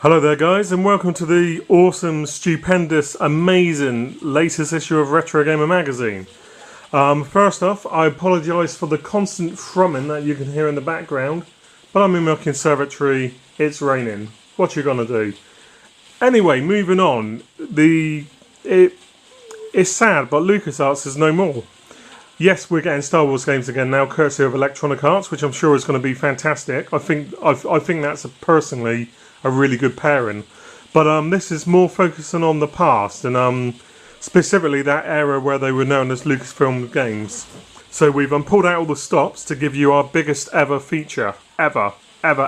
Hello there guys, and welcome to the awesome, stupendous, amazing latest issue of Retro Gamer Magazine. First off, I apologise for the constant thrumming that you can hear in the background, but I'm in my conservatory, it's raining. What you gonna do? Anyway, moving on, it's sad, but LucasArts is no more. Yes, we're getting Star Wars games again now, courtesy of Electronic Arts, which I'm sure is going to be fantastic. I think that's personally a really good pairing. But this is more focusing on the past, and specifically that era where they were known as Lucasfilm Games. So we've pulled out all the stops to give you our biggest ever feature, ever. So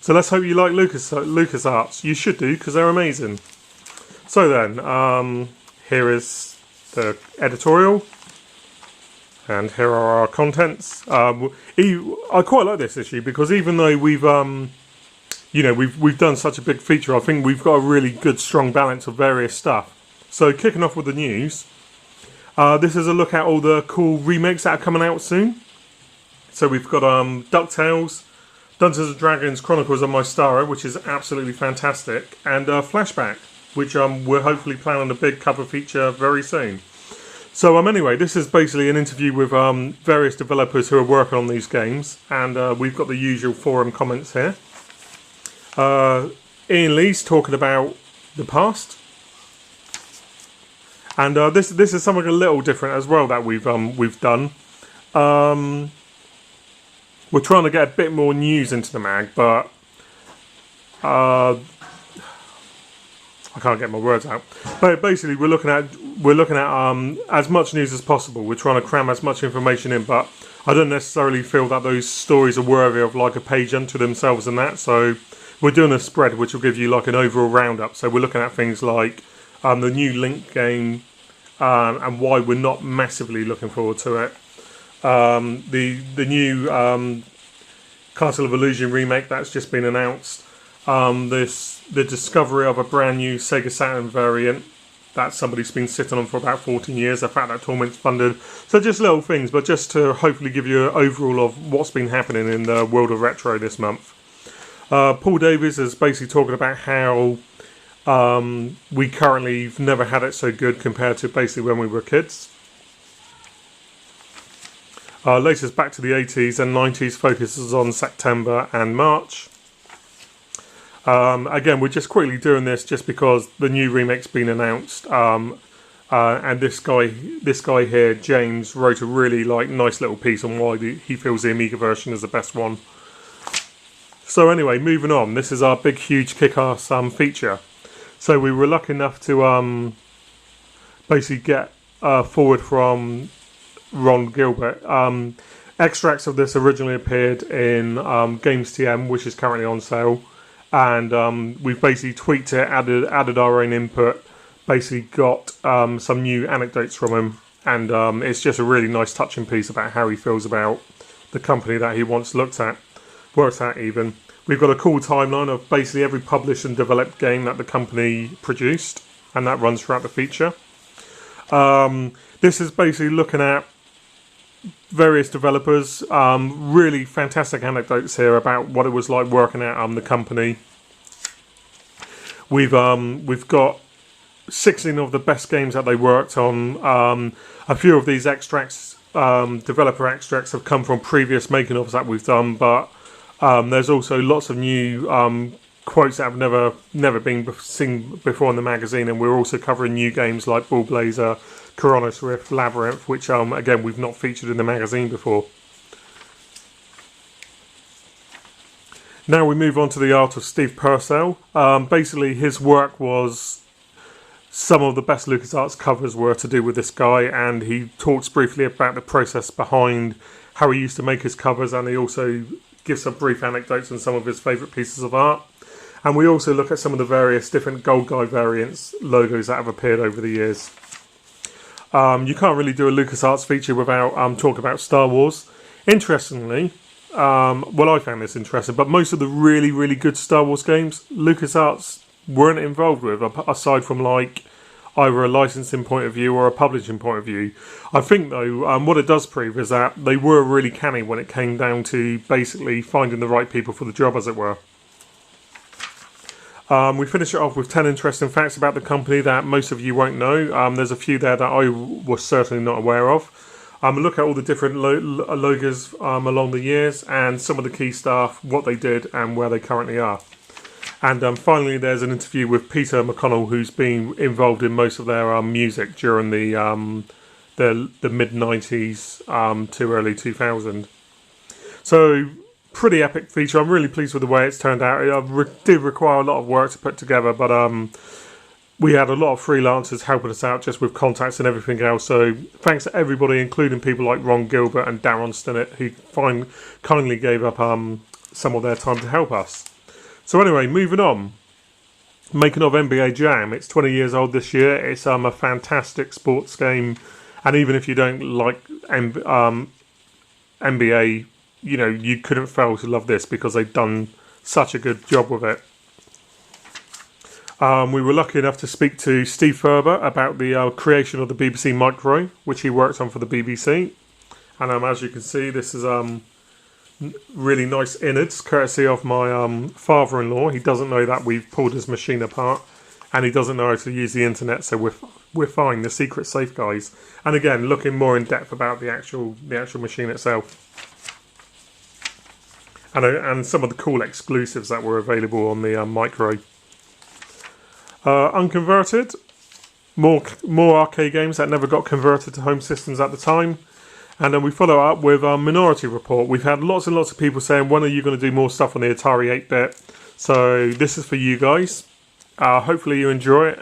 let's hope you like LucasArts. You should do, because they're amazing. So then, here is the editorial, and here are our contents. I quite like this issue because even though we've done such a big feature, I think we've got a really good, strong balance of various stuff. So kicking off with the news, this is a look at all the cool remakes that are coming out soon. So we've got DuckTales, Dungeons & Dragons Chronicles of Mystara, which is absolutely fantastic, and Flashback, which we're hopefully planning a big cover feature very soon. So anyway, this is basically an interview with various developers who are working on these games, and we've got the usual forum comments here. Ian Lee's talking about the past, and this is something a little different as well that we've done. We're trying to get a bit more news into the mag, but I can't get my words out. But basically, we're looking at as much news as possible. We're trying to cram as much information in, but I don't necessarily feel that those stories are worthy of like a page unto themselves and that. So we're doing a spread which will give you like an overall roundup. So we're looking at things like the new Link game and why we're not massively looking forward to it. The new Castle of Illusion remake that's just been announced. The discovery of a brand new Sega Saturn variant that somebody's been sitting on for about 14 years, the fact that Torment's funded. So just little things, but just to hopefully give you an overall of what's been happening in the world of retro this month. Paul Davies is basically talking about how we currently have never had it so good compared to basically when we were kids. Latest Back to the 80s and 90s focuses on September and March. Again, we're just quickly doing this just because the new remake's been announced, and this guy here, James, wrote a really nice little piece on why he feels the Amiga version is the best one. So anyway, moving on. This is our big, huge kick-ass feature. So we were lucky enough to basically get forward from Ron Gilbert. Extracts of this originally appeared in Games TM, which is currently on sale. And we've basically tweaked it, added our own input, basically got some new anecdotes from him, and it's just a really nice touching piece about how he feels about the company that he once worked at even. We've got a cool timeline of basically every published and developed game that the company produced, and that runs throughout the feature. This is basically looking at various developers, really fantastic anecdotes here about what it was like working at the company. We've got 16 of the best games that they worked on. A few of these extracts, developer extracts, have come from previous making ofs that we've done, but there's also lots of new quotes that have never been seen before in the magazine, and we're also covering new games like Ball Blazer, Coronis Rift, Labyrinth, which again we've not featured in the magazine before. Now we move on to the art of Steve Purcell. Basically his work was some of the best LucasArts covers were to do with this guy, and he talks briefly about the process behind how he used to make his covers, and he also gives some brief anecdotes on some of his favourite pieces of art. And we also look at some of the various different Gold Guy variants logos that have appeared over the years. You can't really do a LucasArts feature without talking about Star Wars. Interestingly, well, I found this interesting, but most of the really, really good Star Wars games, LucasArts weren't involved with, aside from like either a licensing point of view or a publishing point of view. I think though, what it does prove is that they were really canny when it came down to basically finding the right people for the job, as it were. We finish it off with 10 interesting facts about the company that most of you won't know. There's a few there that I was certainly not aware of. Look at all the different logos along the years and some of the key staff, what they did and where they currently are. And finally, there's an interview with Peter McConnell, who's been involved in most of their music during the mid-90s to early 2000. So, pretty epic feature. I'm really pleased with the way it's turned out. It did require a lot of work to put together, but we had a lot of freelancers helping us out just with contacts and everything else. So thanks to everybody, including people like Ron Gilbert and Darren Stinnett, who kindly gave up some of their time to help us. So anyway, moving on. Making of NBA Jam. It's 20 years old this year. It's a fantastic sports game. And even if you don't like NBA, you know, you couldn't fail to love this because they've done such a good job with it. We were lucky enough to speak to Steve Ferber about the creation of the BBC Micro, which he worked on for the BBC. And as you can see, this is really nice innards, courtesy of my father-in-law. He doesn't know that we've pulled his machine apart, and he doesn't know how to use the internet, so we're fine. The secret's safe, guys. And again, looking more in depth about the actual machine itself, and some of the cool exclusives that were available on the Micro. Unconverted, more arcade games that never got converted to home systems at the time. And then we follow up with our Minority Report. We've had lots and lots of people saying, when are you going to do more stuff on the Atari 8-bit? So this is for you guys. Hopefully you enjoy it.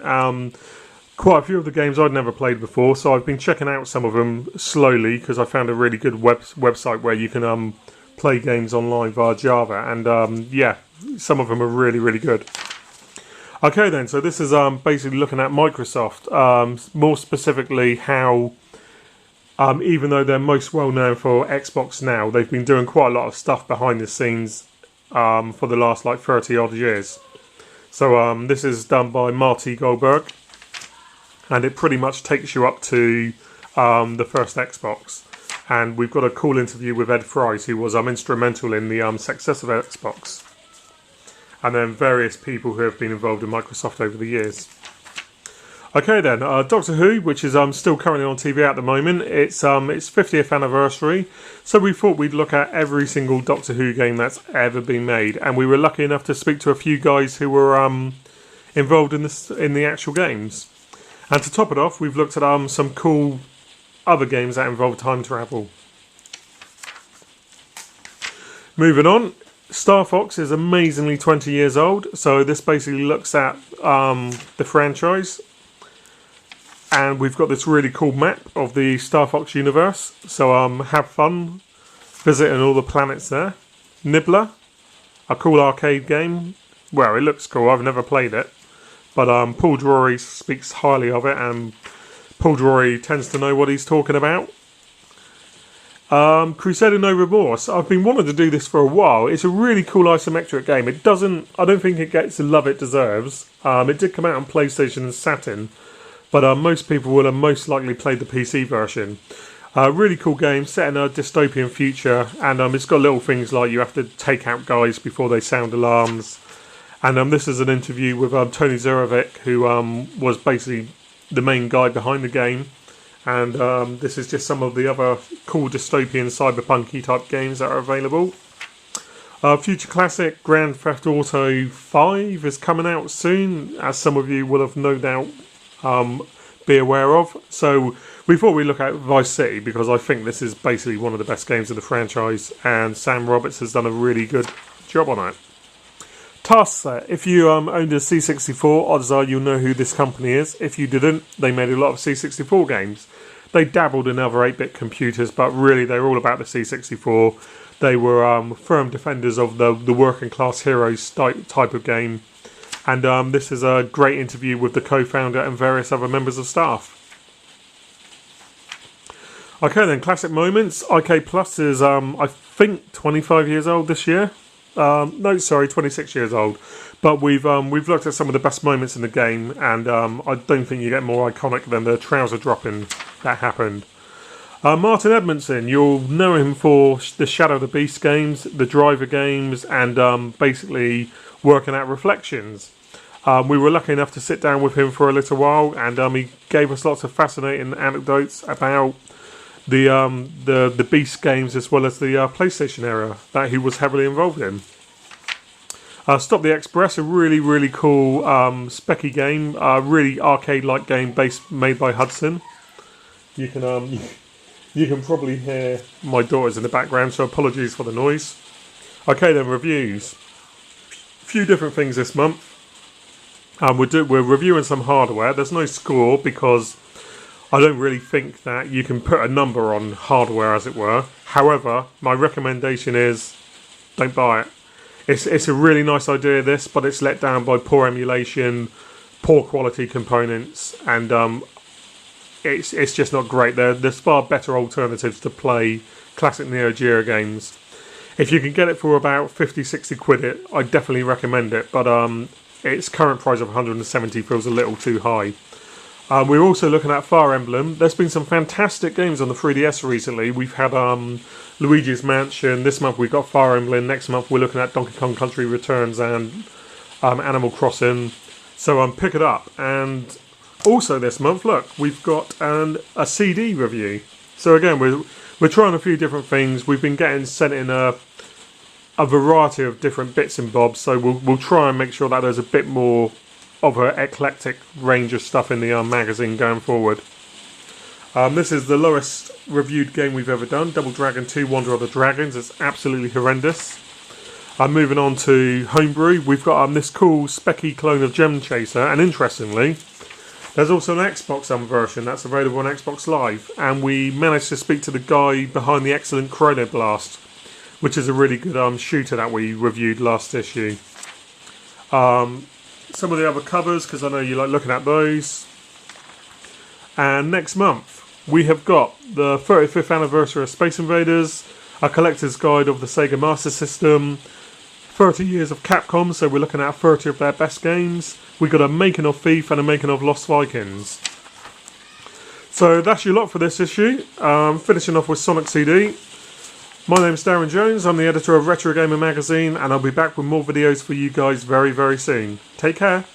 Quite a few of the games I'd never played before, so I've been checking out some of them slowly because I found a really good website where you can play games online via Java. And yeah, some of them are really, really good. Okay then, so this is basically looking at Microsoft. More specifically how... even though they're most well known for Xbox now, they've been doing quite a lot of stuff behind the scenes for the last like 30 odd years. So this is done by Marty Goldberg, and it pretty much takes you up to the first Xbox. And we've got a cool interview with Ed Fries, who was instrumental in the success of Xbox. And then various people who have been involved in Microsoft over the years. Okay then, Doctor Who, which is still currently on TV at the moment. It's 50th anniversary, so we thought we'd look at every single Doctor Who game that's ever been made, and we were lucky enough to speak to a few guys who were involved in the actual games. And to top it off, we've looked at some cool other games that involve time travel. Moving on, Star Fox is amazingly 20 years old, so this basically looks at the franchise. And we've got this really cool map of the Star Fox universe. So have fun visiting all the planets there. Nibbler, a cool arcade game. Well, it looks cool. I've never played it. But Paul Drury speaks highly of it. And Paul Drury tends to know what he's talking about. Crusader No Remorse. I've been wanting to do this for a while. It's a really cool isometric game. I don't think it gets the love it deserves. It did come out on PlayStation and Saturn. But most people will have most likely played the PC version. Really cool game, set in a dystopian future, and it's got little things like you have to take out guys before they sound alarms. And this is an interview with Tony Zurovic, who was basically the main guy behind the game. And this is just some of the other cool dystopian cyberpunky type games that are available. Future classic Grand Theft Auto 5 is coming out soon, as some of you will have no doubt be aware of. So we thought we'd look at Vice City because I think this is basically one of the best games of the franchise, and Sam Roberts has done a really good job on it. Task Set. If you owned a C64, odds are you'll know who this company is. If you didn't, they made a lot of C64 games. They dabbled in other 8-bit computers, but really they're all about the C64. They were firm defenders of the working class heroes type of game. And this is a great interview with the co-founder and various other members of staff. Okay then, classic moments. IK Plus is, I think, 25 years old this year. No, sorry, 26 years old. But we've looked at some of the best moments in the game, and I don't think you get more iconic than the trouser dropping that happened. Martin Edmondson, you'll know him for the Shadow of the Beast games, the Driver games, and basically working at Reflections. We were lucky enough to sit down with him for a little while, and he gave us lots of fascinating anecdotes about the Beast games as well as the PlayStation era that he was heavily involved in. Stop the Express, a really cool specky game, really arcade-like game made by Hudson. You can probably hear my daughters in the background, so apologies for the noise. Okay then, reviews. Few different things this month. We're reviewing some hardware. There's no score because I don't really think that you can put a number on hardware, as it were. However, my recommendation is don't buy it. It's a really nice idea, this, but it's let down by poor emulation, poor quality components, and it's just not great. There's far better alternatives to play classic Neo Geo games. If you can get it for about 50-60 quid, I definitely recommend it, but its current price of 170 feels a little too high. We're also looking at Fire Emblem. There's been some fantastic games on the 3DS recently. We've had Luigi's Mansion. This month we've got Fire Emblem. Next month we're looking at Donkey Kong Country Returns and Animal Crossing. So pick it up. And also this month, look, we've got a CD review. So again, we're trying a few different things. We've been getting sent in a variety of different bits and bobs. So we'll try and make sure that there's a bit more of an eclectic range of stuff in the magazine going forward. This is the lowest reviewed game we've ever done, Double Dragon 2 Wander of the Dragons. It's absolutely horrendous. Moving on to Homebrew, we've got this cool specky clone of Gem Chaser, and interestingly, there's also an Xbox version that's available on Xbox Live, and we managed to speak to the guy behind the excellent Chrono Blast, which is a really good shooter that we reviewed last issue. Some of the other covers, because I know you like looking at those. And next month, we have got the 35th anniversary of Space Invaders, a collector's guide of the Sega Master System, 30 years of Capcom, so we're looking at 30 of their best games. We got a making of Thief and a making of Lost Vikings. So that's your lot for this issue. Finishing off with Sonic CD. My name's Darren Jones, I'm the editor of Retro Gamer Magazine, and I'll be back with more videos for you guys very soon. Take care.